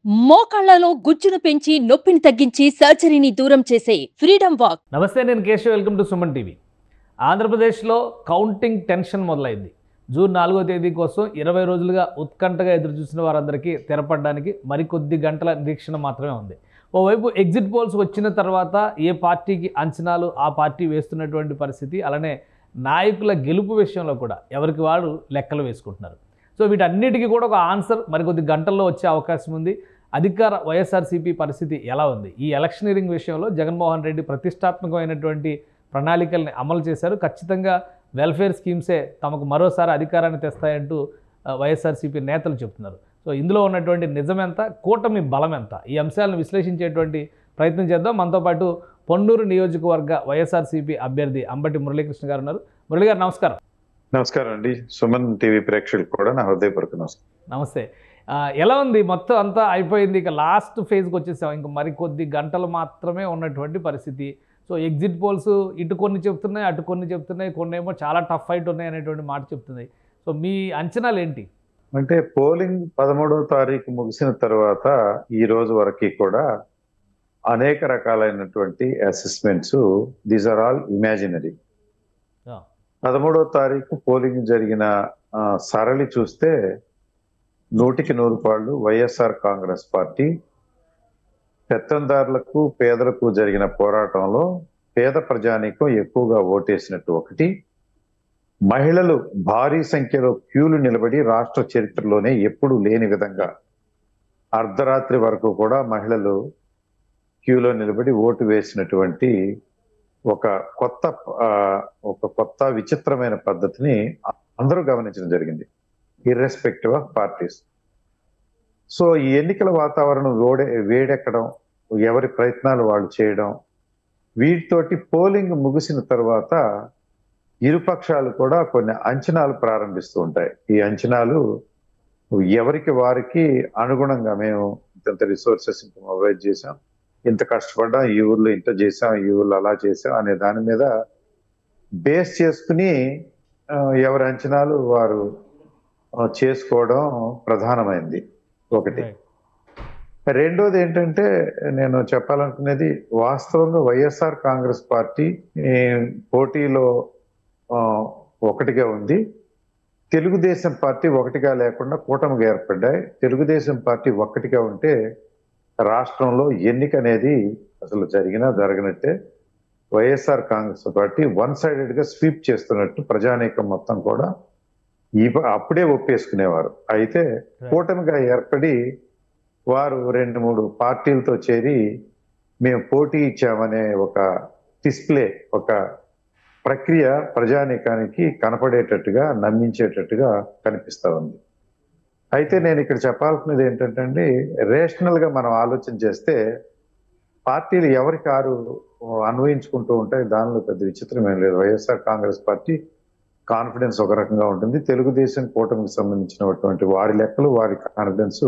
మోకాళ్లలో గుజ్జును పెంచి నొప్పిని తగ్గించి సర్జరీని దూరం చేసే ఫ్రీడమ్ వాక్. నమస్తే, నేను Keshav. Welcome to Suman TV. ఆంధ్రప్రదేశ్లో కౌంటింగ్ టెన్షన్ మొదలైంది. జూన్ 4వ తేదీ కోసం 20 రోజులుగా ఉత్కంఠగా ఎదురుచూసిన వారందరికీ తెరపడడానికి మరికొద్ది గంటల నిరీక్షణ మాత్రమే ఉంది. ఓవైపు ఎగ్జిట్ పోల్స్ వచ్చిన తర్వాత ఏ పార్టీకి అంచనాలు ఆ పార్టీ వేస్తున్నటువంటి పరిస్థితి, అలానే నాయకుల గెలుపు విషయంలో కూడా ఎవరికి వారు లెక్కలు వేసుకుంటున్నారు. సో వీటన్నిటికీ కూడా ఒక ఆన్సర్ మరికొద్ది గంటల్లో వచ్చే అవకాశం ఉంది. అధికార వైఎస్ఆర్సీపీ పరిస్థితి ఎలా ఉంది? ఈ ఎలక్షనీరింగ్ విషయంలో జగన్మోహన్ రెడ్డి ప్రతిష్టాత్మకమైనటువంటి ప్రణాళికల్ని అమలు చేశారు. ఖచ్చితంగా వెల్ఫేర్ స్కీమ్సే తమకు మరోసారి అధికారాన్ని తెస్తాయంటూ వైఎస్ఆర్సీపీ నేతలు చెప్తున్నారు. సో ఇందులో ఉన్నటువంటి నిజమెంత, కూటమి బలం ఎంత, ఈ అంశాలను విశ్లేషించేటువంటి ప్రయత్నం చేద్దాం. మనతో పాటు పొన్నూరు నియోజకవర్గ వైఎస్ఆర్సీపీ అభ్యర్థి అంబటి మురళీకృష్ణ గారు ఉన్నారు. మురళి గారు నమస్కారం. నమస్కారం అండి. సుమన్ టీవీ ప్రేక్షకులు కూడా నా హృదయపూర్వక నమస్కారం. నమస్తే. ఎలా ఉంది? మొత్తం అంతా అయిపోయింది, ఇక లాస్ట్ ఫేజ్కి వచ్చేసాం. ఇంకా మరికొద్ది గంటలు మాత్రమే ఉన్నటువంటి పరిస్థితి. సో ఎగ్జిట్ పోల్స్ ఇటు కొన్ని చెప్తున్నాయి, అటు కొన్ని చెప్తున్నాయి, కొన్ని ఏమో చాలా టఫ్ ఫైట్ ఉన్నాయి అనేటువంటి మాట చెప్తున్నాయి. సో మీ అంచనాలు ఏంటి? అంటే పోలింగ్ 13వ తారీఖు ముగిసిన తర్వాత ఈ రోజు వరకు కూడా అనేక రకాలైనటువంటి assessments, these are all imaginary. 13వ తారీఖు పోలింగ్ జరిగిన సరళి చూస్తే 100కి 100 పాళ్ళు వైఎస్ఆర్ కాంగ్రెస్ పార్టీ. పెత్తందారులకు పేదలకు జరిగిన పోరాటంలో పేద ప్రజానీకం ఎక్కువగా ఓటేసినట్టు ఒకటి. మహిళలు భారీ సంఖ్యలో క్యూలు నిలబడి రాష్ట్ర చరిత్రలోనే ఎప్పుడూ లేని విధంగా అర్ధరాత్రి వరకు కూడా మహిళలు క్యూలో నిలబడి ఓటు వేసినటువంటి ఒక కొత్త విచిత్రమైన పద్ధతిని అందరూ గమనించడం జరిగింది, ఇర్రెస్పెక్టివ్ ఆఫ్ పార్టీస్. సో ఈ ఎన్నికల వాతావరణం వేడెక్కడం, ఎవరి ప్రయత్నాలు వాళ్ళు చేయడం, వీటితోటి పోలింగ్ ముగిసిన తర్వాత ఇరుపక్షాలు కూడా కొన్ని అంచనాలు ప్రారంభిస్తూ ఉంటాయి. ఈ అంచనాలు ఎవరికి వారికి అనుగుణంగా, మేము ఇంత రిసోర్సెస్ ఇంత మొబైల్ చేసాం, ఇంత కష్టపడ్డాం, ఈ ఊర్లో ఇంత చేసాం, ఈ ఊర్లో అలా చేసాం అనే దాని మీద బేస్ చేసుకుని ఎవరి అంచనాలు వారు చేసుకోవడం ప్రధానమైంది ఒకటి. రెండోది ఏంటంటే, నేను చెప్పాలనుకునేది వాస్తవంగా వైఎస్ఆర్ కాంగ్రెస్ పార్టీ పోటీలో ఒకటిగా ఉంది. తెలుగుదేశం పార్టీ ఒకటిగా లేకుండా కూటమిగా ఏర్పడ్డాయి. తెలుగుదేశం పార్టీ ఒక్కటిగా ఉంటే రాష్ట్రంలో ఎన్నిక అనేది అసలు జరగనట్టే. వైఎస్ఆర్ కాంగ్రెస్ పార్టీ వన్ సైడెడ్ గా స్వీప్ చేస్తున్నట్టు ప్రజానీకం మొత్తం కూడా అప్పుడే ఒప్పేసుకునేవారు. అయితే కూటమిగా ఏర్పడి వారు 2-3 పార్టీలతో చేరి మేము పోటీ ఇచ్చామనే ఒక డిస్ప్లే, ఒక ప్రక్రియ ప్రజానీకానికి కనపడేటట్టుగా, నమ్మించేటట్టుగా కనిపిస్తా ఉంది. అయితే నేను ఇక్కడ చెప్పాల్సినది ఏంటంటే అండి, రేషనల్ గా మనం ఆలోచన చేస్తే పార్టీలు ఎవరికి ఆరు అన్వయించుకుంటూ ఉంటాయి, దానిలో పెద్ద విచిత్రం ఏం లేదు. వైఎస్ఆర్ కాంగ్రెస్ పార్టీ కాన్ఫిడెన్స్ ఒక రకంగా ఉంటుంది, తెలుగుదేశం కూటమికి సంబంధించినటువంటి వారి లెక్కలు, వారి కాన్ఫిడెన్స్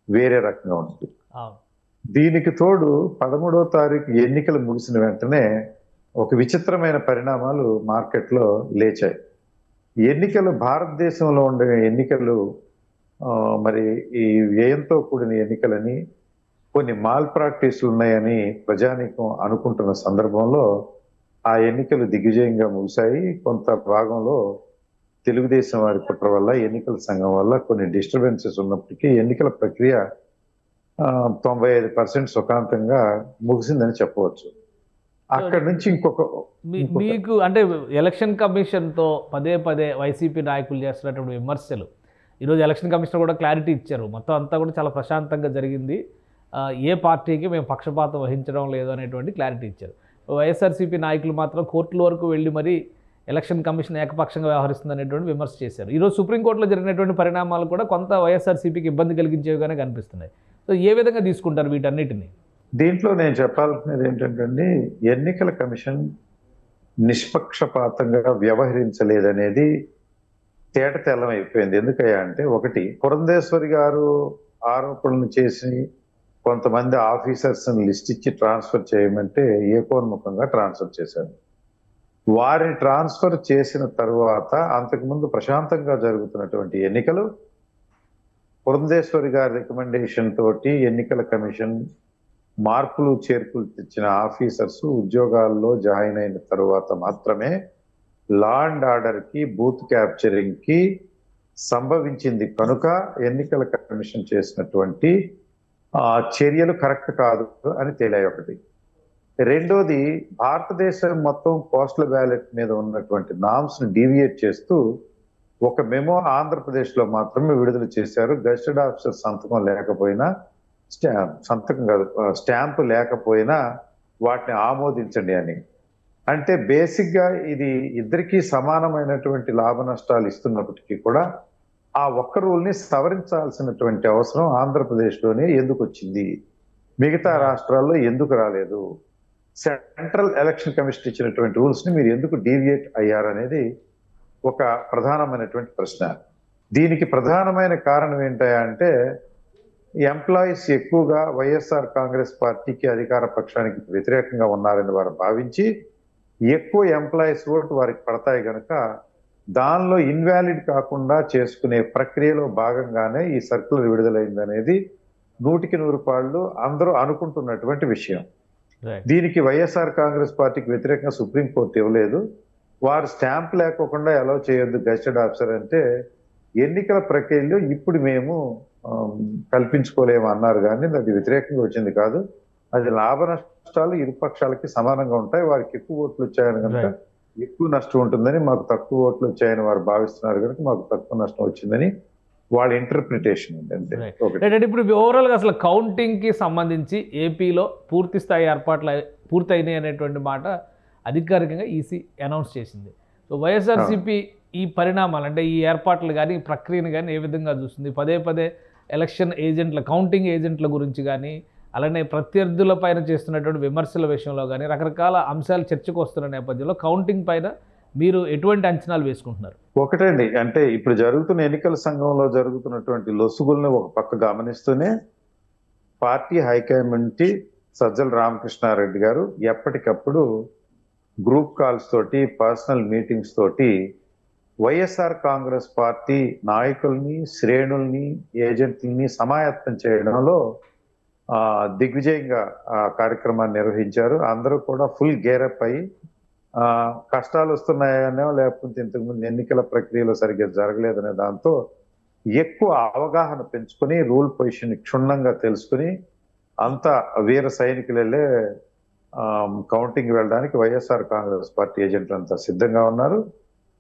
వేరే రకంగా ఉంటుంది. దీనికి తోడు 13వ తారీఖు ఎన్నికలు ముగిసిన వెంటనే ఒక విచిత్రమైన పరిణామాలు మార్కెట్లో లేచాయి. ఎన్నికలు, భారతదేశంలో ఉండే ఎన్నికలు మరి ఈ వ్యయంతో కూడిన ఎన్నికలని, కొన్ని మాల్ ప్రాక్టీసులు ఉన్నాయని ప్రజానీకం అనుకుంటున్న సందర్భంలో ఆ ఎన్నికలు దిగ్విజయంగా ముగిశాయి. కొంత భాగంలో తెలుగుదేశం వారి కుట్ర వల్ల, ఎన్నికల సంఘం వల్ల కొన్ని డిస్టర్బెన్సెస్ ఉన్నప్పటికీ ఎన్నికల ప్రక్రియ 95% సుఖాంతంగా ముగిసిందని చెప్పవచ్చు. అక్కడి నుంచి మీకు అంటే ఎలక్షన్ కమిషన్తో పదే వైసీపీ నాయకులు చేస్తున్నటువంటి విమర్శలు, ఈరోజు ఎలక్షన్ కమిషనర్ కూడా క్లారిటీ ఇచ్చారు, మొత్తం అంతా కూడా చాలా ప్రశాంతంగా జరిగింది, ఏ పార్టీకి మేము పక్షపాతం వహించడం లేదు అనేటువంటి క్లారిటీ ఇచ్చారు. వైఎస్ఆర్సీపీ నాయకులు మాత్రం కోర్టుల వరకు వెళ్ళి మరీ ఎలక్షన్ కమిషన్ ఏకపక్షంగా వ్యవహరిస్తుంది అనేటువంటి విమర్శ చేశారు. ఈరోజు సుప్రీంకోర్టులో జరిగినటువంటి పరిణామాలు కూడా కొంత వైఎస్ఆర్సీపీకి ఇబ్బంది కలిగించేవిగానే కనిపిస్తున్నాయి. సో ఏ విధంగా తీసుకుంటారు వీటన్నిటిని? దీంట్లో నేను చెప్పాల్సినది ఏంటంటే, ఎన్నికల కమిషన్ నిష్పక్షపాతంగా వ్యవహరించలేదనేది తేటతెల్లం అయిపోయింది. ఎందుకయ్యా అంటే, ఒకటి, పురంధేశ్వరి గారు ఆరోపణలు చేసి కొంతమంది ఆఫీసర్స్ లిస్ట్ ఇచ్చి ట్రాన్స్ఫర్ చేయమంటే ఏకోన్ముఖంగా ట్రాన్స్ఫర్ చేశారు. వారిని ట్రాన్స్ఫర్ చేసిన తర్వాత అంతకుముందు ప్రశాంతంగా జరుగుతున్నటువంటి ఎన్నికలు పురంధేశ్వరి గారి రికమెండేషన్ తోటి ఎన్నికల కమిషన్ మార్పులు చేర్పులు తెచ్చిన ఆఫీసర్స్ ఉద్యోగాల్లో జాయిన్ అయిన తరువాత మాత్రమే లా అండ్ ఆర్డర్ కి బూత్ క్యాప్చరింగ్ కి సంభవించింది కనుక ఎన్నికల కమిషన్ చేసినటువంటి చర్యలు కరెక్ట్ కాదు అని తేలాయి ఒకటి. రెండోది, భారతదేశం మొత్తం పోస్టల్ బ్యాలెట్ మీద ఉన్నటువంటి నామ్స్ ని డీవియేట్ చేస్తూ ఒక మెమో ఆంధ్రప్రదేశ్ లో మాత్రమే విడుదల చేశారు. గెజిటెడ్ ఆఫీసర్ సంతకం లేకపోయినా, సంతకం కాదు, స్టాంపు లేకపోయినా వాటిని ఆమోదించండి అని. అంటే బేసిక్ గా ఇది ఇద్దరికీ సమానమైనటువంటి లాభ నష్టాలు ఇస్తున్నప్పటికీ కూడా ఆ ఒక్క రూల్ ని సవరించాల్సినటువంటి అవసరం ఆంధ్రప్రదేశ్ లోనే ఎందుకు వచ్చింది, మిగతా రాష్ట్రాల్లో ఎందుకు రాలేదు? సెంట్రల్ ఎలక్షన్ కమిషన్ ఇచ్చినటువంటి రూల్స్ ని మీరు ఎందుకు డీవియేట్ అయ్యారనేది ఒక ప్రధానమైనటువంటి ప్రశ్న. దీనికి ప్రధానమైన కారణం ఏంటంటే ఎంప్లాయీస్ ఎక్కువగా వైఎస్ఆర్ కాంగ్రెస్ పార్టీకి అధికార పక్షానికి వ్యతిరేకంగా ఉన్నారని వారు భావించి ఎక్కువ ఎంప్లాయీస్ ఓటు వారికి పడతాయి కనుక దానిలో ఇన్వాలిడ్ కాకుండా చేసుకునే ప్రక్రియలో భాగంగానే ఈ సర్క్యులర్ విడుదలైంది అనేది 100% అందరూ అనుకుంటున్నటువంటి విషయం. దీనికి వైఎస్ఆర్ కాంగ్రెస్ పార్టీకి వ్యతిరేకంగా సుప్రీంకోర్టు ఇవ్వలేదు. వారు స్టాంప్ లేకోకుండా ఎలా చేయొద్దు గెజిటెడ్ ఆఫీసర్ అంటే ఎన్నికల ప్రక్రియలో ఇప్పుడు మేము కల్పించుకోలేము అన్నారు, కానీ అది వ్యతిరేకంగా వచ్చింది కాదు. అది లాభ నష్టాలు ఇరుపక్షాలకి సమానంగా ఉంటాయి. వారికి ఎక్కువ ఓట్లు వచ్చాయని కనుక ఎక్కువ నష్టం ఉంటుందని, మాకు తక్కువ ఓట్లు వచ్చాయని వారు భావిస్తున్నారు కనుక మాకు తక్కువ నష్టం వచ్చిందని వాళ్ళ ఇంటర్ప్రిటేషన్ ఉంది. ఇప్పుడు ఓవరాల్ గా అసలు కౌంటింగ్ కి సంబంధించి ఏపీలో పూర్తి స్థాయి ఏర్పాట్లు పూర్తయినాయి అనేటువంటి మాట అధికారికంగా ఈసీ అనౌన్స్ చేసింది. సో వైఎస్ఆర్సీపీ ఈ పరిణామాలు అంటే ఈ ఏర్పాట్లు కానీ ఈ ప్రక్రియను కానీ ఏ విధంగా చూస్తుంది? పదే పదే ఎలక్షన్ ఏజెంట్ల, కౌంటింగ్ ఏజెంట్ల గురించి కానీ, అలానే ప్రత్యర్థుల పైన చేస్తున్నటువంటి విమర్శల విషయంలో కానీ రకరకాల అంశాలు చర్చకు వస్తున్న నేపథ్యంలో కౌంటింగ్ పైన మీరు ఎటువంటి అంచనాలు వేసుకుంటున్నారు? ఒకటండి, అంటే ఇప్పుడు జరుగుతున్న ఎన్నికల సంఘంలో జరుగుతున్నటువంటి లొసుగుల్ని ఒక పక్క గమనిస్తూనే పార్టీ హైకమాండ్ సజ్జల రామకృష్ణారెడ్డి గారు ఎప్పటికప్పుడు గ్రూప్ కాల్స్ తోటి, పర్సనల్ మీటింగ్స్ తోటి వైఎస్ఆర్ కాంగ్రెస్ పార్టీ నాయకుల్ని, శ్రేణుల్ని, ఏజెంట్లని సమాయత్తం చేయడంలో దిగ్విజయంగా ఆ కార్యక్రమాన్ని నిర్వహించారు. అందరూ కూడా ఫుల్ గేరప్ అయ్యి కష్టాలు వస్తున్నాయనో లేకపోతే ఇంతకుముందు ఎన్నికల ప్రక్రియలో సరిగ్గా జరగలేదనే దాంతో ఎక్కువ అవగాహన పెంచుకొని రూల్ పొజిషన్ క్షుణ్ణంగా తెలుసుకుని అంతా వీర సైనికులే కౌంటింగ్ వెళ్ళడానికి వైఎస్ఆర్ కాంగ్రెస్ పార్టీ ఏజెంట్లు అంతా సిద్ధంగా ఉన్నారు.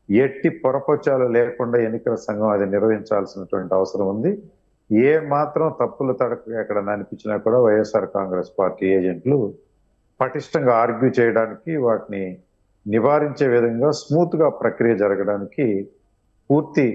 ఎట్టి పొరపచ్చాలు లేకుండా ఎన్నికల సంఘం అది నిర్వహించాల్సినటువంటి అవసరం ఉంది. ఏ మాత్రం తప్పుల తడక ఎక్కడ అనిపించినా కూడా వైఎస్ఆర్ కాంగ్రెస్ పార్టీ ఏజెంట్లు పటిష్టంగా ఆర్గ్యూ చేయడానికి, వాటిని నివారించే విధంగా స్మూత్ గా ప్రక్రియ జరగడానికి పూర్తి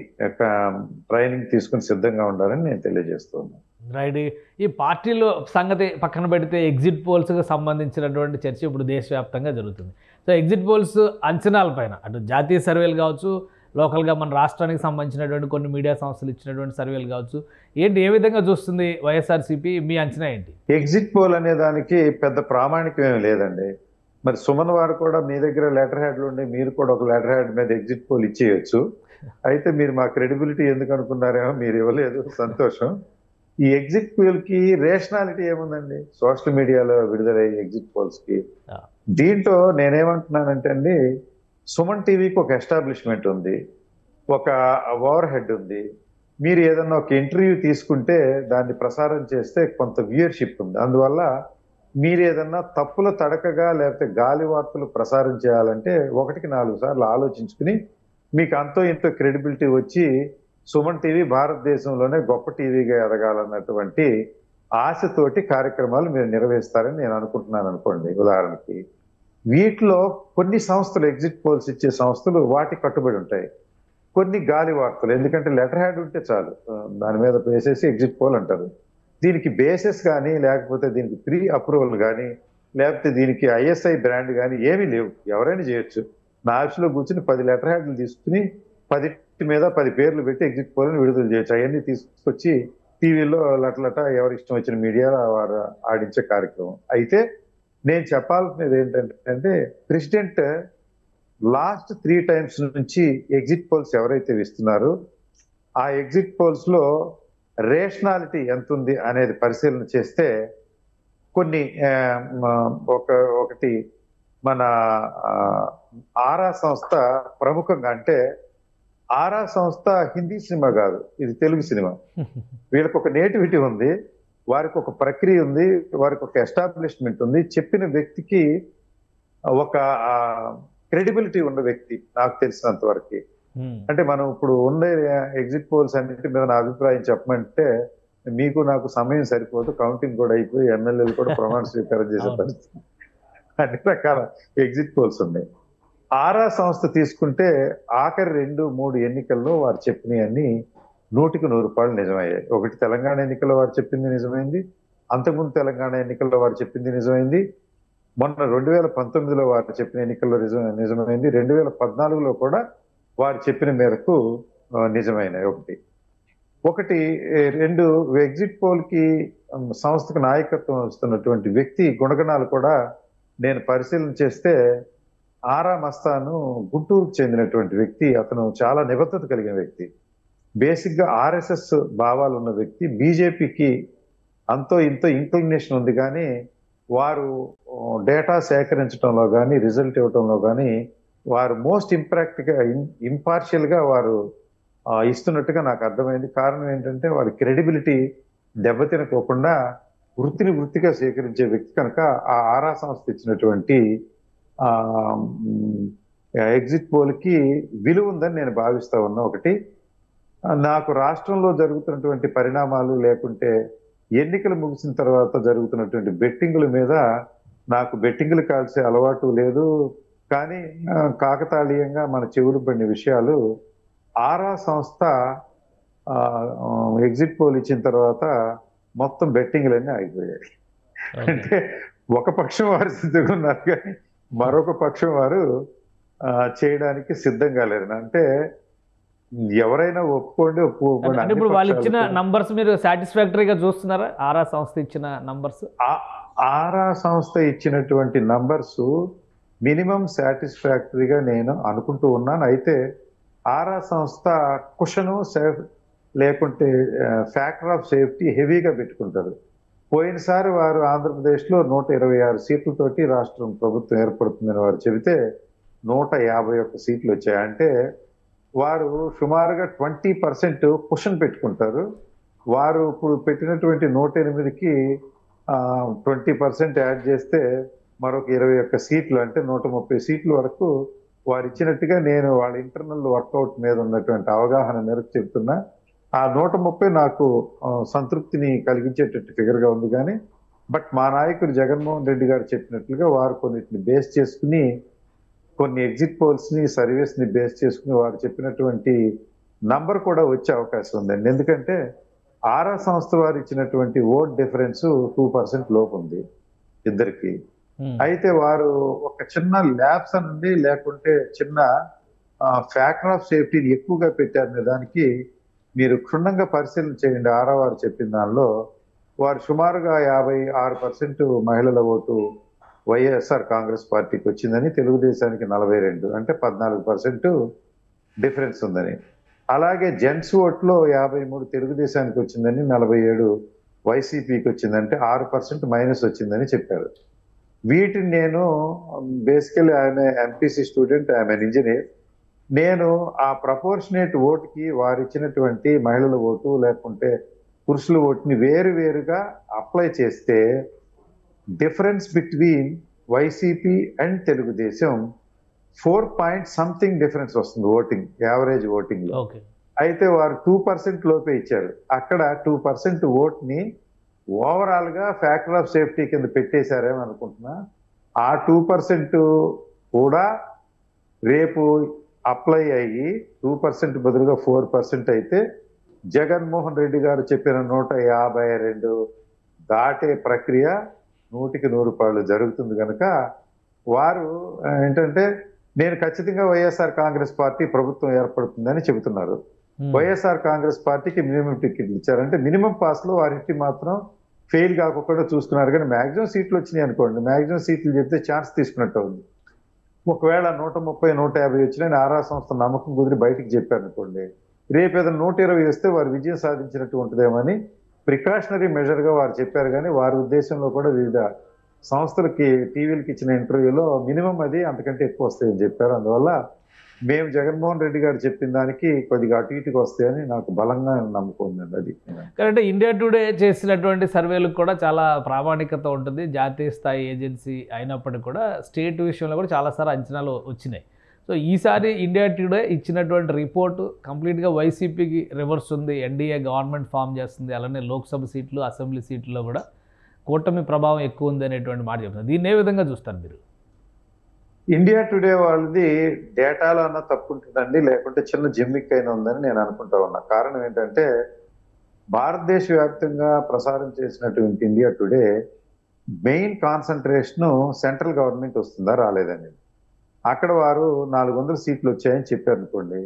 ట్రైనింగ్ తీసుకుని సిద్ధంగా ఉండాలని నేను తెలియజేస్తున్నాను. రైట్. ఈ పార్టీలో సంగతి పక్కన పెడితే ఎగ్జిట్ పోల్స్కి సంబంధించినటువంటి చర్చ ఇప్పుడు దేశవ్యాప్తంగా జరుగుతుంది. సో ఎగ్జిట్ పోల్స్ అంచనాల పైన అటు జాతీయ సర్వేలు కావచ్చు, లోకల్గా మన రాష్ట్రానికి సంబంధించినటువంటి కొన్ని మీడియా సంస్థలు ఇచ్చినటువంటి సర్వేలు కావచ్చు, ఏంటి ఏ విధంగా చూస్తుంది వైఎస్ఆర్సీపీ? మీ అంచనా ఏంటి? ఎగ్జిట్ పోల్ అనే దానికి పెద్ద ప్రామాణికం ఏమి లేదండి. మరి సుమన్ వారు కూడా మీ దగ్గర లెటర్ హ్యాడ్లు ఉండి మీరు కూడా ఒక లెటర్ హ్యాడ్ మీద ఎగ్జిట్ పోల్ ఇచ్చేయచ్చు. అయితే మీరు మా క్రెడిబిలిటీ ఎందుకు అనుకున్నారేమో, మీరు ఇవ్వలేదు, సంతోషం. ఈ ఎగ్జిట్ పోల్ కి రేషనాలిటీ ఏముందండి? సోషల్ మీడియాలో విడుదలయ్యే ఎగ్జిట్ పోల్స్ కి దీంట్లో నేనేమంటున్నానంటే అండి, సుమన్ టీవీకి ఒక ఎస్టాబ్లిష్మెంట్ ఉంది, ఒక ఓవర్ హెడ్ ఉంది. మీరు ఏదన్నా ఒక ఇంటర్వ్యూ తీసుకుంటే దాన్ని ప్రసారం చేస్తే కొంత వ్యూయర్షిప్ ఉంది. అందువల్ల మీరు ఏదన్నా తప్పుల తడకగా లేకపోతే గాలి వార్తలు ప్రసారం చేయాలంటే 1-4 సార్లు ఆలోచించుకుని మీకు అంతో ఇంతో క్రెడిబిలిటీ వచ్చి సుమన్ టీవీ భారతదేశంలోనే గొప్ప టీవీగా ఎదగాలన్నటువంటి ఆశతోటి కార్యక్రమాలు మీరు నిర్వహిస్తారని నేను అనుకుంటున్నాను అనుకోండి. ఉదాహరణకి వీటిలో కొన్ని సంస్థలు, ఎగ్జిట్ పోల్స్ ఇచ్చే సంస్థలు వాటి కట్టుబడి ఉంటాయి. కొన్ని గాలి వార్తలు, ఎందుకంటే లెటర్ హ్యాడ్ ఉంటే చాలు, దాని మీద వేసేసి ఎగ్జిట్ పోల్ అంటారు. దీనికి బేసెస్ కానీ, లేకపోతే దీనికి ప్రీ అప్రూవల్ కానీ, లేకపోతే దీనికి ఐఎస్ఐ బ్రాండ్ కానీ ఏమీ లేవు. ఎవరైనా చేయొచ్చు. నా ఆఫీస్లో కూర్చుని 10 లెటర్ హ్యాడ్లు తీసుకుని 10 మీద 10 పేర్లు పెట్టి ఎగ్జిట్ పోల్ని విడుదల చేయొచ్చు. అవన్నీ తీసుకొచ్చి టీవీలో లట్లట ఎవరి ఇష్టం వచ్చిన మీడియా వారు ఆడించే కార్యక్రమం. అయితే నేను చెప్పాల్సినది ఏంటంటే, ప్రెసిడెంట్ లాస్ట్ 3 times నుంచి ఎగ్జిట్ పోల్స్ ఎవరైతే ఇస్తున్నారో ఆ ఎగ్జిట్ పోల్స్ లో రేషనాలిటీ ఎంత ఉంది అనేది పరిశీలన చేస్తే కొన్ని ఒకటి మన ఆ, ఆరా సంస్థ ప్రముఖంగా, అంటే ఆరా సంస్థ హిందీ సినిమా కాదు, ఇది తెలుగు సినిమా. వీళ్ళకి ఒక నేటివిటీ ఉంది, వారికి ఒక ప్రక్రియ ఉంది, వారికి ఒక ఎస్టాబ్లిష్మెంట్ ఉంది. చెప్పిన వ్యక్తికి ఒక క్రెడిబిలిటీ ఉన్న వ్యక్తి నాకు తెలిసినంత వరకు. అంటే మనం ఇప్పుడు ఉండే ఎగ్జిట్ పోల్స్ అన్నింటి మీద నా అభిప్రాయం చెప్పమంటే మీకు నాకు సమయం సరిపోదు, కౌంటింగ్ కూడా అయిపోయి ఎమ్మెల్యేలు కూడా ప్రమాణ స్వీకారం చేసే పరిస్థితి. అన్ని రకాల ఎగ్జిట్ పోల్స్ ఉన్నాయి. ఆరా సంస్థ తీసుకుంటే ఆఖరి 2-3 ఎన్నికల్లో వారు చెప్పినవన్నీ 100% నిజమయ్యాయి. ఒకటి తెలంగాణ ఎన్నికల్లో వారు చెప్పింది నిజమైంది, అంతకుముందు తెలంగాణ ఎన్నికల్లో వారు చెప్పింది నిజమైంది, మొన్న 2019లో వారు చెప్పిన ఎన్నికల్లో నిజమైంది, 2014లో కూడా వారు చెప్పిన మేరకు నిజమైనవి. ఒకటి 2 ఎగ్జిట్ పోల్ కి సంస్థకు నాయకత్వం వస్తున్నటువంటి వ్యక్తి గుణగణాలు కూడా నేను పరిశీలన చేస్తే, ఆరా మస్తాను గుంటూరుకు చెందినటువంటి వ్యక్తి. అతను చాలా నిబద్ధత కలిగిన వ్యక్తి, బేసిక్ గా ఆర్ఎస్ఎస్ భావాలు ఉన్న వ్యక్తి. బీజేపీకి అంతో ఇంతో ఇంక్లినేషన్ ఉంది, కానీ వారు డేటా సేకరించడంలో కానీ రిజల్ట్ ఇవ్వడంలో కానీ వారు మోస్ట్ ఇంపార్షియల్ గా వారు ఇస్తున్నట్టుగా నాకు అర్థమైంది. కారణం ఏంటంటే వారి క్రెడిబిలిటీ దెబ్బతినకోకుండా వృత్తిగా స్వీకరించే వ్యక్తి కనుక ఆ ఆరా సంస్థ ఇచ్చినటువంటి ఎగ్జిట్ పోల్ కి విలువ ఉందని నేను భావిస్తా ఉన్నా. ఒకటి, నాకు రాష్ట్రంలో జరుగుతున్నటువంటి పరిణామాలు లేకుంటే ఎన్నికలు ముగిసిన తర్వాత జరుగుతున్నటువంటి బెట్టింగుల మీద నాకు బెట్టింగులు కాల్సే అలవాటు లేదు, కానీ కాకతాళీయంగా మన చెవులు పడిన విషయాలు, ఆరా సంస్థ ఎగ్జిట్ పోల్ ఇచ్చిన తర్వాత మొత్తం బెట్టింగ్లన్నీ ఆగిపోయాయి. అంటే ఒక పక్షం వారు సిద్ధంగా ఉన్నారు, కానీ మరొక పక్షం వారు చేయడానికి సిద్ధంగా లేరు. అంటే ఎవరైనా ఒప్పుకోండి ఒప్పుకోండి. అంటే ఇప్పుడు వాళ్ళు ఇచ్చిన నంబర్స్ మీరు సాటిస్ఫాక్టరీగా చూస్తున్నారా? ఆరా సంస్థ ఇచ్చిన నంబర్స్, ఆరా సంస్థ ఇచ్చినటువంటి నంబర్స్ మినిమం సాటిస్ఫాక్టరీగా నేను అనుకుంటూ ఉన్నాను. అయితే ఆరా సంస్థ కుషను సేఫ్ లేకుంటే ఫ్యాక్టర్ ఆఫ్ సేఫ్టీ హెవీగా పెట్టుకుంటారు. పోయినసారి వారు ఆంధ్రప్రదేశ్లో 126 సీట్లతోటి రాష్ట్రం ప్రభుత్వం ఏర్పడుతుందని వారు చెబితే 151 సీట్లు వచ్చాయి. అంటే వారు సుమారుగా 20% కుషన్ పెట్టుకుంటారు. వారు ఇప్పుడు పెట్టినటువంటి 108కి 20% యాడ్ చేస్తే మరొక 21 సీట్లు, అంటే 130 సీట్ల వరకు వారు ఇచ్చినట్టుగా నేను వాళ్ళ ఇంటర్నల్ వర్కౌట్ మీద ఉన్నటువంటి అవగాహన మేరకు చెప్తున్నా. ఆ 130 నాకు సంతృప్తిని కలిగించేటట్టు ఫిగర్ గా ఉంది. కానీ బట్ మా నాయకుడు జగన్మోహన్ రెడ్డి గారు చెప్పినట్లుగా వారు కొన్నిటిని బేస్ చేసుకుని, కొన్ని ఎగ్జిట్ పోల్స్ ని సర్వీస్ ని బేస్ చేసుకుని వారు చెప్పినటువంటి నంబర్ కూడా వచ్చే అవకాశం ఉందండి. ఎందుకంటే ఆరా సంస్థ వారు ఇచ్చినటువంటి ఓట్ డిఫరెన్స్ 2% లోపు ఉంది ఇద్దరికి. అయితే వారు ఒక చిన్న ల్యాబ్స్ నుండి లేకుంటే చిన్న ఫ్యాక్టర్ ఆఫ్ సేఫ్టీని ఎక్కువగా పెట్టారనే దానికి మీరు క్షుణ్ణంగా పరిశీలన చేయండి. ఆరా వారు చెప్పిన దానిలో వారు సుమారుగా 56% మహిళల ఓటు వైఎస్ఆర్ కాంగ్రెస్ పార్టీకి వచ్చిందని, తెలుగుదేశానికి 42, అంటే 14% డిఫరెన్స్ ఉందని. అలాగే జెంట్స్ ఓట్లో 53 తెలుగుదేశానికి వచ్చిందని, 47 వైసీపీకి వచ్చిందంటే 6% మైనస్ వచ్చిందని చెప్పారు. వీటిని నేను బేసికలీ ఆయన ఎంపీసీ స్టూడెంట్, ఐఎమ్ ఇంజనీర్. నేను ఆ ప్రపోర్షనేట్ ఓటుకి వారు ఇచ్చినటువంటి మహిళల ఓటు లేకుంటే పురుషుల ఓటుని వేరుగా అప్లై చేస్తే difference between YCP and Telugu Desam 4 difference వస్తుంది ఓటింగ్, యావరేజ్ ఓటింగ్ లో. అయితే వారు 2% లోపే ఇచ్చారు. అక్కడ 2% ఓట్ని ఓవరాల్ గా ఫ్యాక్టర్ ఆఫ్ సేఫ్టీ కింద పెట్టేశారేమో అనుకుంటున్నా. ఆ 2% కూడా రేపు అప్లై అయ్యి 2% బదులుగా 4% అయితే జగన్మోహన్ రెడ్డి గారు చెప్పిన 152 దాటే ప్రక్రియ 100% జరుగుతుంది కనుక వారు ఏంటంటే నేను ఖచ్చితంగా వైఎస్ఆర్ కాంగ్రెస్ పార్టీ ప్రభుత్వం ఏర్పడుతుందని చెబుతున్నారు. వైఎస్ఆర్ కాంగ్రెస్ పార్టీకి మినిమం టికెట్లు ఇచ్చారంటే మినిమం పాస్ లో వారికి మాత్రం ఫెయిల్ కాకుండా చూసుకున్నారు. కానీ మ్యాక్సిమం సీట్లు వచ్చినాయి అనుకోండి, మ్యాక్సిమం సీట్లు చెప్తే ఛాన్స్ తీసుకున్నట్టు ఉంది. ఒకవేళ 130, 150 వచ్చినాయని ఆరా సంస్థ నమ్మకం కుదిరి బయటికి చెప్పారు అనుకోండి, రేపు ఏదైనా 120 వస్తే వారు విజయం సాధించినట్టు ఉంటుందేమని ప్రికాషనరీ మెజర్గా వారు చెప్పారు. కానీ వారి ఉద్దేశంలో కూడా వివిధ సంస్థలకి టీవీలకి ఇచ్చిన ఇంటర్వ్యూలో మినిమం అది అంతకంటే ఎక్కువ వస్తాయని చెప్పారు. అందువల్ల మేము జగన్మోహన్ రెడ్డి గారు చెప్పిన దానికి కొద్దిగా అటు ఇటుకు వస్తాయని నాకు బలంగా నమ్మకం ఉందండి. అది అంటే ఇండియా టుడే చేసినటువంటి సర్వేలకు కూడా చాలా ప్రామాణికత ఉంటుంది. జాతీయ స్థాయి ఏజెన్సీ అయినప్పటికీ కూడా స్టేట్ విషయంలో కూడా చాలాసార్లు అంచనాలు వచ్చినాయి. సో ఈసారి ఇండియా టుడే ఇచ్చినటువంటి రిపోర్టు కంప్లీట్గా వైసీపీకి రివర్స్ ఉంది. ఎన్డీఏ గవర్నమెంట్ ఫామ్ చేస్తుంది. అలానే లోక్సభ సీట్లు, అసెంబ్లీ సీట్లలో కూడా కూటమి ప్రభావం ఎక్కువ ఉంది అనేటువంటి మాట చెప్తున్నారు. దీన్ని ఏ విధంగా చూస్తారు మీరు? ఇండియా టుడే వాళ్ళది డేటాలో అన్న తప్పు ఉంటుందండి, లేకుంటే చిన్న జిమ్మిక్ అయినా ఉందని నేను అనుకుంటా ఉన్నా. కారణం ఏంటంటే భారతదేశ వ్యాప్తంగా ప్రసారం చేసినటువంటి India today main concentration central government వస్తుందా రాలేదని. అక్కడ వారు 400 సీట్లు వచ్చాయని చెప్పారు అనుకోండి,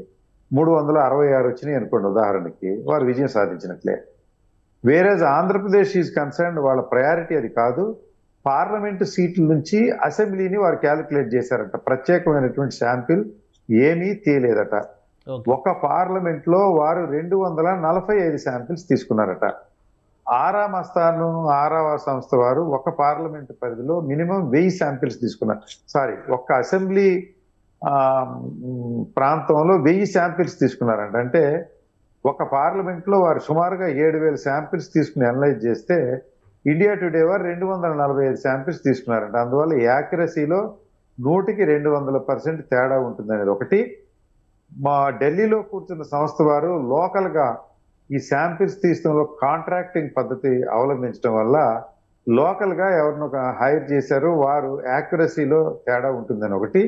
366 వచ్చినాయి అనుకోండి ఉదాహరణకి, వారు విజయం సాధించినట్లే. వేరేజ్ ఆంధ్రప్రదేశ్ ఈజ్ కన్సర్న్ వాళ్ళ ప్రయారిటీ అది కాదు. పార్లమెంటు సీట్ల నుంచి అసెంబ్లీని వారు క్యాలిక్యులేట్ చేశారట. ప్రత్యేకమైనటువంటి శాంపిల్ ఏమీ తేలేదట. ఒక పార్లమెంట్ లో వారు 245 శాంపిల్స్ తీసుకున్నారట. ఆరావ సంస్థ వారు ఒక పార్లమెంట్ పరిధిలో మినిమం 1000 శాంపిల్స్ తీసుకున్నారు. ఒక్క అసెంబ్లీ ప్రాంతంలో 1000 శాంపిల్స్ తీసుకున్నారంట. అంటే ఒక పార్లమెంట్ లో వారు సుమారుగా 7000 శాంపిల్స్ తీసుకుని అనలైజ్ చేస్తే ఇండియా టుడే వారు 245 శాంపిల్స్ తీసుకున్నారంట. అందువల్ల యాక్యురసీలో 100కి 200% తేడా ఉంటుందనేది ఒకటి. మా ఢిల్లీలో కూర్చున్న సంస్థ వారు లోకల్ గా ఈ శాంపిల్స్ తీసుకోవడంలో కాంట్రాక్టింగ్ పద్ధతి అవలంబించడం వల్ల లోకల్ గా ఎవరినో హైర్ చేశారు, వారు యాక్యురసీలో తేడా ఉంటుందని ఒకటి.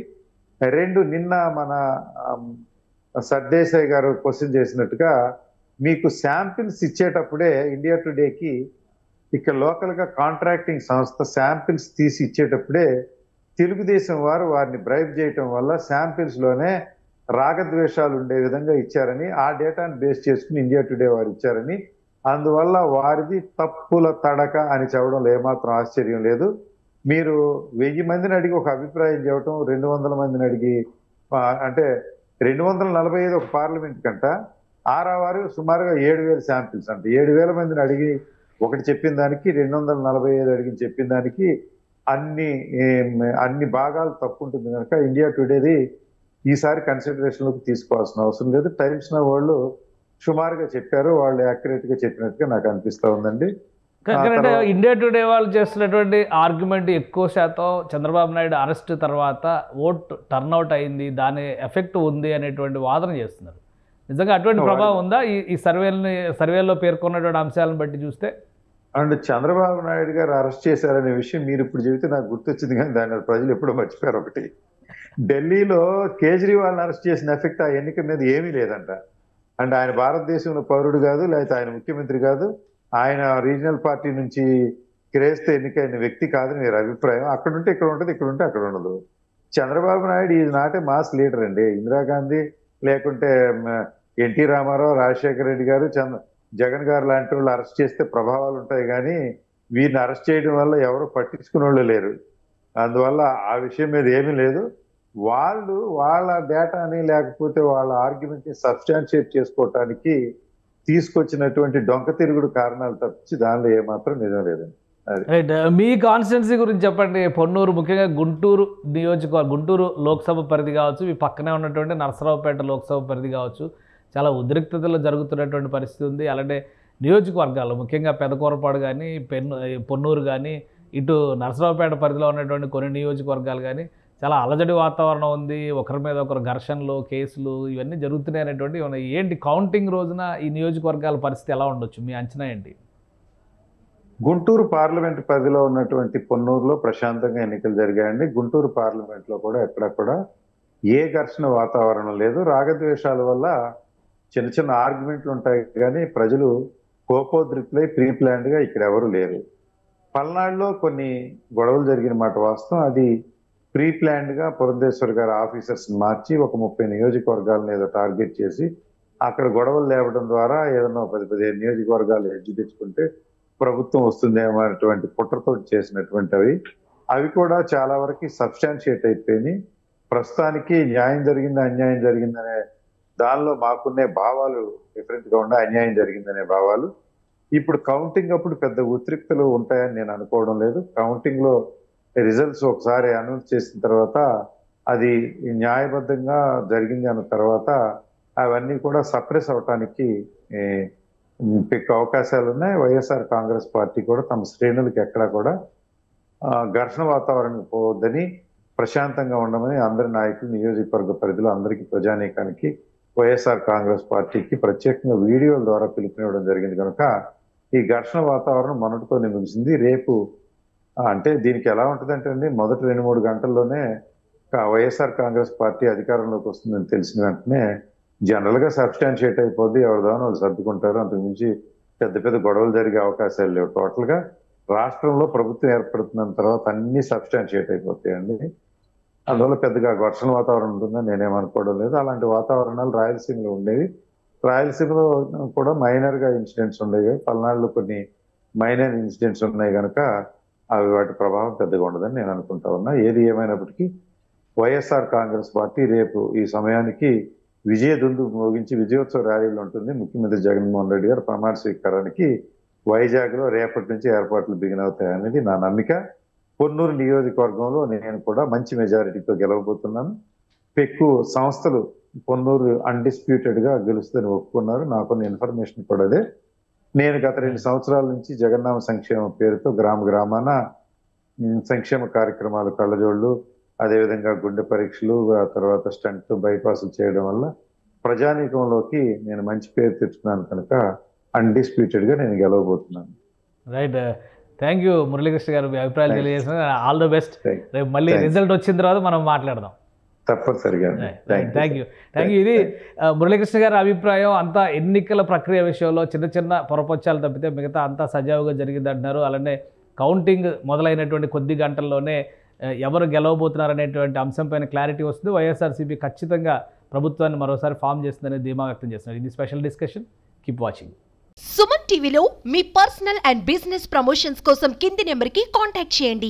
2, నిన్న మన సర్దేశాయ్ గారు క్వశ్చన్ చేసినట్టుగా మీకు శాంపిల్స్ ఇచ్చేటప్పుడే ఇండియా టుడేకి ఇక్కడ లోకల్ గా కాంట్రాక్టింగ్ సంస్థ శాంపిల్స్ తీసి ఇచ్చేటప్పుడే తెలుగుదేశం వారు వారిని బ్రైబ్ చేయటం వల్ల శాంపిల్స్ లోనే రాగద్వేషాలు ఉండే విధంగా ఇచ్చారని, ఆ డేటాను బేస్ చేసుకుని ఇండియా టుడే వారు ఇచ్చారని, అందువల్ల వారిది తప్పుల తడక అని చెప్పడంలో ఏమాత్రం ఆశ్చర్యం లేదు. మీరు 1000 మందిని అడిగి ఒక అభిప్రాయం చెప్పడం, 200 మందిని అడిగి అంటే 245 ఒక పార్లమెంట్ కంట, వారు సుమారుగా 7000 శాంపిల్స్ అంటే 7000 మందిని అడిగి ఒకటి చెప్పిన దానికి 245 అడిగి చెప్పిన దానికి అన్ని భాగాలు తప్పు ఉంటుంది కనుక ఇండియా టుడేది ఈసారి కన్సిడరేషన్లోకి తీసుకోవాల్సిన అవసరం లేదు. టైమ్స్ నౌ వాళ్ళు సుమారుగా చెప్పారు, వాళ్ళు యాక్యురేట్ గా చెప్పినట్టుగా నాకు అనిపిస్తా ఉందండి. ఇండియా టుడే వాళ్ళు చేస్తున్నటువంటి ఆర్గ్యుమెంట్ ఎక్కువ శాతం చంద్రబాబు నాయుడు అరెస్ట్ తర్వాత ఓట్ టర్న్అవుట్ అయింది, దాని ఎఫెక్ట్ ఉంది అనేటువంటి వాదన చేస్తున్నారు. నిజంగా అటువంటి ప్రభావం ఉందా ఈ సర్వేలో పేర్కొన్నటువంటి అంశాలను బట్టి చూస్తే? అండ్ చంద్రబాబు నాయుడు గారు అరెస్ట్ చేశారనే విషయం మీరు ఇప్పుడు చెబితే నాకు గుర్తొచ్చింది, కానీ దాని ప్రజలు ఎప్పుడో మర్చిపోయారు. ఒకటి, ఢిల్లీలో కేజ్రీవాల్ని అరెస్ట్ చేసిన ఎఫెక్ట్ ఆ ఎన్నిక మీద ఏమీ లేదంట. అండ్ ఆయన భారతదేశంలో పౌరుడు కాదు, లేకపోతే ఆయన ముఖ్యమంత్రి కాదు, ఆయన రీజనల్ పార్టీ నుంచి క్రేజ్తో ఎన్నికైన వ్యక్తి కాదని మీరు అభిప్రాయం. అక్కడ ఉంటే ఇక్కడ ఉంటుంది, ఇక్కడ ఉంటే అక్కడ ఉండదు. Chandrababu Naidu is not a mass leader అండి. ఇందిరాగాంధీ లేకుంటే ఎన్టీ రామారావు, రాజశేఖర రెడ్డి గారు, జగన్ గారు లాంటి వాళ్ళు అరెస్ట్ చేస్తే ప్రభావాలు ఉంటాయి, కానీ వీరిని అరెస్ట్ చేయడం వల్ల ఎవరు పట్టించుకునే వాళ్ళు లేరు. అందువల్ల ఆ విషయం మీద ఏమీ లేదు. వాళ్ళు వాళ్ళ డేటాని లేకపోతే వాళ్ళ ఆర్గ్యుమెంట్ని సబ్స్టాన్షియేట్ చేసుకోవటానికి తీసుకొచ్చినటువంటి డొంక తిరుగుడు కారణాలు తప్పించి దానిలో ఏమాత్రం నిజం లేదండి. రైట్. మీ కాన్స్టిట్యున్సీ గురించి చెప్పండి. పొన్నూరు, ముఖ్యంగా గుంటూరు నియోజకవర్గం, గుంటూరు లోక్సభ పరిధి కావచ్చు, మీ పక్కనే ఉన్నటువంటి నరసరావుపేట లోక్సభ పరిధి కావచ్చు, చాలా ఉద్రిక్తతలో జరుగుతున్నటువంటి పరిస్థితి ఉంది. అలాంటి నియోజకవర్గాలు ముఖ్యంగా పెదకూరపాడు కానీ, పొన్నూరు కానీ, ఇటు నరసరావుపేట పరిధిలో ఉన్నటువంటి కొన్ని నియోజకవర్గాలు కానీ చాలా అలజడి వాతావరణం ఉంది. ఒకరి మీద ఒకరు ఘర్షణలు, కేసులు ఇవన్నీ జరుగుతున్నాయి అనేటువంటి ఏంటి కౌంటింగ్ రోజున ఈ నియోజకవర్గాల పరిస్థితి ఎలా ఉండొచ్చు, మీ అంచనా ఏంటి? గుంటూరు పార్లమెంట్ పరిధిలో ఉన్నటువంటి పొన్నూరులో ప్రశాంతంగా ఎన్నికలు జరిగాయండి. గుంటూరు పార్లమెంట్ లో కూడా ఎక్కడ కూడా ఏ ఘర్షణ వాతావరణం లేదు. రాగద్వేషాల వల్ల చిన్న చిన్న ఆర్గ్యుమెంట్లు ఉంటాయి, కానీ ప్రజలు కోపోద్రిక్తులై ప్రీ ప్లాన్డ్ గా ఇక్కడ ఎవరు లేరు. పల్నాడులో కొన్ని గొడవలు జరిగిన మాట వాస్తవం. అది ప్రీ ప్లాన్డ్ గా పురంధేశ్వర్ గారి ఆఫీసర్స్ మార్చి ఒక 30 నియోజకవర్గాలను ఏదో టార్గెట్ చేసి అక్కడ గొడవలు లేవడం ద్వారా ఏదన్నా 10-15 నియోజకవర్గాలు హెజ్జు తెచ్చుకుంటే ప్రభుత్వం వస్తుందేమో అనేటువంటి కుట్రతో చేసినటువంటివి. అవి కూడా చాలా వరకు సబ్స్టాన్షియేట్ అయిపోయినాయి. ప్రస్తుతానికి న్యాయం జరిగిందా అన్యాయం జరిగిందనే దానిలో మాకున్నే భావాలు డిఫరెంట్ గా ఉండే అన్యాయం జరిగిందనే భావాలు. ఇప్పుడు కౌంటింగ్ అప్పుడు పెద్ద ఉద్రిక్తలు ఉంటాయని నేను అనుకోవడం లేదు. కౌంటింగ్ లో రిజల్ట్స్ ఒకసారి అనౌన్స్ చేసిన తర్వాత అది న్యాయబద్ధంగా జరిగింది అన్న తర్వాత అవన్నీ కూడా సప్రెస్ అవటానికి అవకాశాలు ఉన్నాయి. వైఎస్ఆర్ కాంగ్రెస్ పార్టీ కూడా తమ శ్రేణులకి ఎక్కడా కూడా ఘర్షణ వాతావరణం పోవద్దని, ప్రశాంతంగా ఉండమని అందరి నాయకులు, నియోజకవర్గ పరిధిలో అందరికీ, ప్రజానీకానికి, వైఎస్ఆర్ కాంగ్రెస్ పార్టీకి ప్రత్యేకంగా వీడియోల ద్వారా పిలుపునివ్వడం జరిగింది కనుక ఈ ఘర్షణ వాతావరణం మొన్నటితోనే ముగిసింది. రేపు అంటే దీనికి ఎలా ఉంటుందంటే అండి, మొదటి 2-3 గంటల్లోనే వైఎస్ఆర్ కాంగ్రెస్ పార్టీ అధికారంలోకి వస్తుందని తెలిసిన వెంటనే జనరల్ గా సబ్స్టాన్షియేట్ అయిపోద్ది, ఎవరిదానో వాళ్ళు సర్దుకుంటారు. అంతకుమించి పెద్ద పెద్ద గొడవలు జరిగే అవకాశాలు లేవు. టోటల్ గా రాష్ట్రంలో ప్రభుత్వం ఏర్పడుతున్న తర్వాత అన్ని సబ్స్టాన్షియేట్ అయిపోతాయండి. అందువల్ల పెద్దగా ఘర్షణ వాతావరణం ఉంటుందని నేనేమనుకోవడం లేదు. అలాంటి వాతావరణాలు రాయలసీమలో ఉండేవి. రాయలసీమలో కూడా మైనర్ గా ఇన్సిడెంట్స్ ఉండేవి, పల్నాడులో కొన్ని మైనర్ ఇన్సిడెంట్స్ ఉన్నాయి కనుక అవి వాటి ప్రభావం పెద్దగా ఉండదని నేను అనుకుంటా ఉన్నా. ఏది ఏమైనప్పటికీ వైఎస్ఆర్ కాంగ్రెస్ పార్టీ రేపు ఈ సమయానికి విజయదుందు మోగించి విజయోత్సవ ర్యాలీలు ఉంటుంది. ముఖ్యమంత్రి జగన్మోహన్ రెడ్డి గారు ప్రమాణ స్వీకారానికి వైజాగ్ లో రేపటి నుంచి ఏర్పాట్లు బిగిన్ అవుతాయనేది నా నమ్మిక. పొన్నూరు నియోజకవర్గంలో నేను కూడా మంచి మెజారిటీతో గెలవబోతున్నాను. పెక్కు సంస్థలు పొన్నూరు అన్డిస్ప్యూటెడ్ గా గెలుస్తుందని ఒప్పుకున్నారు. నాకున్న ఇన్ఫర్మేషన్ కూడా అదే. నేను గత 2 సంవత్సరాల నుంచి జగన్నామ సంక్షేమ పేరుతో గ్రామ గ్రామాన సంక్షేమ కార్యక్రమాలు, కళ్ళజోళ్ళు, అదేవిధంగా గుండె పరీక్షలు, ఆ తర్వాత స్టంట్ బైపాస్లు చేయడం వల్ల ప్రజానీకంలోకి నేను మంచి పేరు తెచ్చుకున్నాను కనుక అన్డిస్ప్యూటెడ్ గా నేను గెలవబోతున్నాను. రైట్, థ్యాంక్ యూ మురళీకృష్ణ గారు, మీ అభిప్రాయాలు తెలియజేసిన. All the best. రేపు మళ్ళీ రిజల్ట్ వచ్చిన తర్వాత మనం మాట్లాడదాం. తప్పనిసరిగా. Thank you. ఇది మురళీకృష్ణ గారి అభిప్రాయం. అంతా ఎన్నికల ప్రక్రియ విషయంలో చిన్న చిన్న పొరపచ్చాలు తప్పితే మిగతా అంతా సజావుగా జరిగింది అంటున్నారు. అలానే కౌంటింగ్ మొదలైనటువంటి కొద్ది గంటల్లోనే ఎవరు గెలవబోతున్నారు అనేటువంటి అంశంపైన క్లారిటీ వస్తుంది. వైఎస్ఆర్సీపీ ఖచ్చితంగా ప్రభుత్వాన్ని మరోసారి ఫామ్ చేస్తుందనే ధీమా వ్యక్తం చేస్తున్నారు. ఇది special discussion. Keep watching. Suman టీవీలో మీ పర్సనల్ అండ్ బిజినెస్ ప్రమోషన్స్ కోసం కింది నెంబర్కి కాంటాక్ట్ చేయండి.